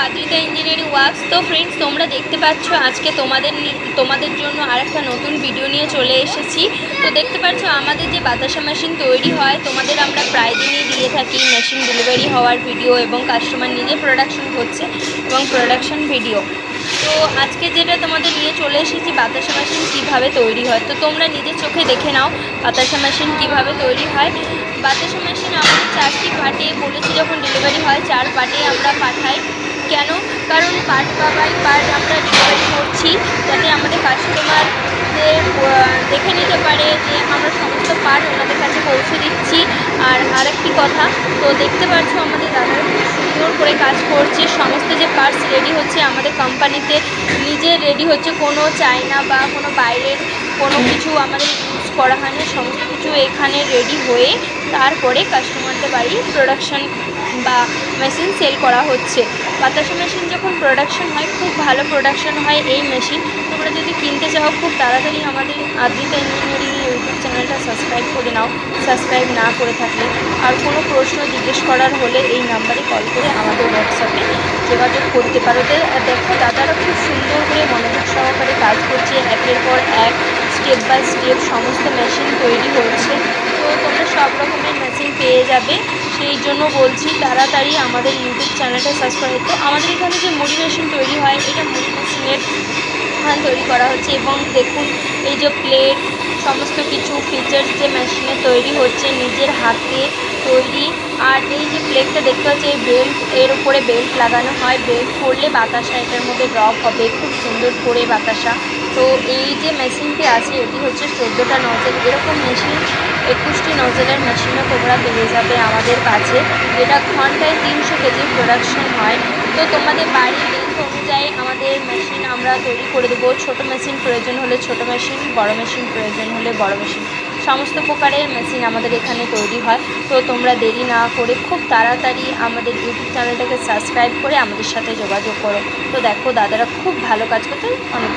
Adrita engineering works. তো friends, তোমরা দেখতে পাচ্ছ আজকে তোমাদের জন্য আরেকটা নতুন ভিডিও নিয়ে চলে এসেছি। তো দেখতে পাচ্ছ আমাদের যে বাতাসা মেশিন তৈরি হয়, তোমাদের আমরা প্রায় দিনই দিয়ে থাকি মেশিন ডেলিভারি হওয়ার ভিডিও এবং কাস্টমার নিজে প্রোডাকশন করছে এবং প্রোডাকশন ভিডিও। তো আজকে যেটা তোমাদের নিয়ে চলে এসেছি, বাতাসা মেশিন কীভাবে তৈরি হয়। তো তোমরা নিজের চোখে দেখে নাও বাতাসা মেশিন কীভাবে তৈরি হয়। বাতাসা মেশিন আমাদের 4টি পার্টে বলেছি, যখন ডেলিভারি হয় 4 পার্টে আমরা পাঠাই। কেন? কারণ পার্ট বাই পার্ট আমরা ডেলিভারি করছি, যাতে আমাদের কাস্টমারদের দেখে নিতে পারে যে আমরা সমস্ত পার্ট ওনাদের কাছে পৌঁছে দিচ্ছি। আর আরেকটি কথা, তো দেখতে পাচ্ছ আমাদের দাদারা খুব সুন্দর করে কাজ করছে। সমস্ত যে পার্টস রেডি হচ্ছে আমাদের কোম্পানিতে নিজে রেডি হচ্ছে, কোনো চায়না বা কোনো বাইরের কোনো কিছু আমাদের ইউজ করা হয় না। সমস্ত কিছু এখানে রেডি হয়ে তারপরে কাস্টমারদের বাড়ি প্রোডাকশন বা মেশিন সেল করা হচ্ছে। বাতাসা মেশিন যখন প্রোডাকশন হয়, খুব ভালো প্রোডাকশন হয় এই মেশিন। তোমরা যদি কিনতে চাও খুব তাড়াতাড়ি আমাদের আদ্রিতা ইঞ্জিনিয়ারিং ইউটিউব চ্যানেলটা সাবস্ক্রাইব করে নাও, সাবস্ক্রাইব না করে থাকলে। আর কোনো প্রশ্ন জিজ্ঞেস করার হলে এই নাম্বারে কল করে আমাদের হোয়াটসঅ্যাপে যোগাযোগ করতে পারো। দেখো দাদারা খুব সুন্দর করে মনোযোগ সহকারে কাজ করছে, একের পর এক স্টেপ বাই স্টেপ সমস্ত মেশিন তৈরি হচ্ছে। তো তোমরা সব রকমের মেশিন পেয়ে যাবে, সেই জন্য বলছি তাড়াতাড়ি আমাদের ইউটিউব চ্যানেলটা সাবস্ক্রাইব। তো আমাদের এখানে যে মুড়ি মেশিন তৈরি হয়, এটা মুড়ি মেশিনের তৈরি করা হচ্ছে। এবং দেখুন এই যে প্লেট, সমস্ত কিছু ফিচার্স যে মেশিনে তৈরি হচ্ছে নিজের হাতে তৈরি। আর এই যে প্লেটটা দেখতে পাচ্ছি, এই বেল্ট, এর উপরে বেল্ট লাগানো হয়। বেল্ট করলে বাতাসা এটার মধ্যে ড্রপ হবে খুব সুন্দর করে বাতাসা। তো এই যে মেশিনটি আছে, এটি হচ্ছে 14টা নজেল। এরকম মেশিন 21টি নজেলের মেশিনও তোমরা পেয়ে যাবে আমাদের কাছে। এটা ঘন্টায় 300 কেজি প্রোডাকশন হয়। তো তোমাদের বাড়ির লেন্থ অনুযায়ী আমাদের মেশিন আমরা তৈরি করে দেবো। ছোটো মেশিন প্রয়োজন হলে ছোটো মেশিন, বড় মেশিন প্রয়োজন হলে বড় মেশিন, সমস্ত প্রকারের মেশিন আমাদের এখানে তৈরি হয়। তো তোমরা দেরি না করে খুব তাড়াতাড়ি আমাদের ইউটিউব চ্যানেলটাকে সাবস্ক্রাইব করে আমাদের সাথে যোগাযোগ করো। তো দেখো দাদারা খুব ভালো কাজ করতে অনেক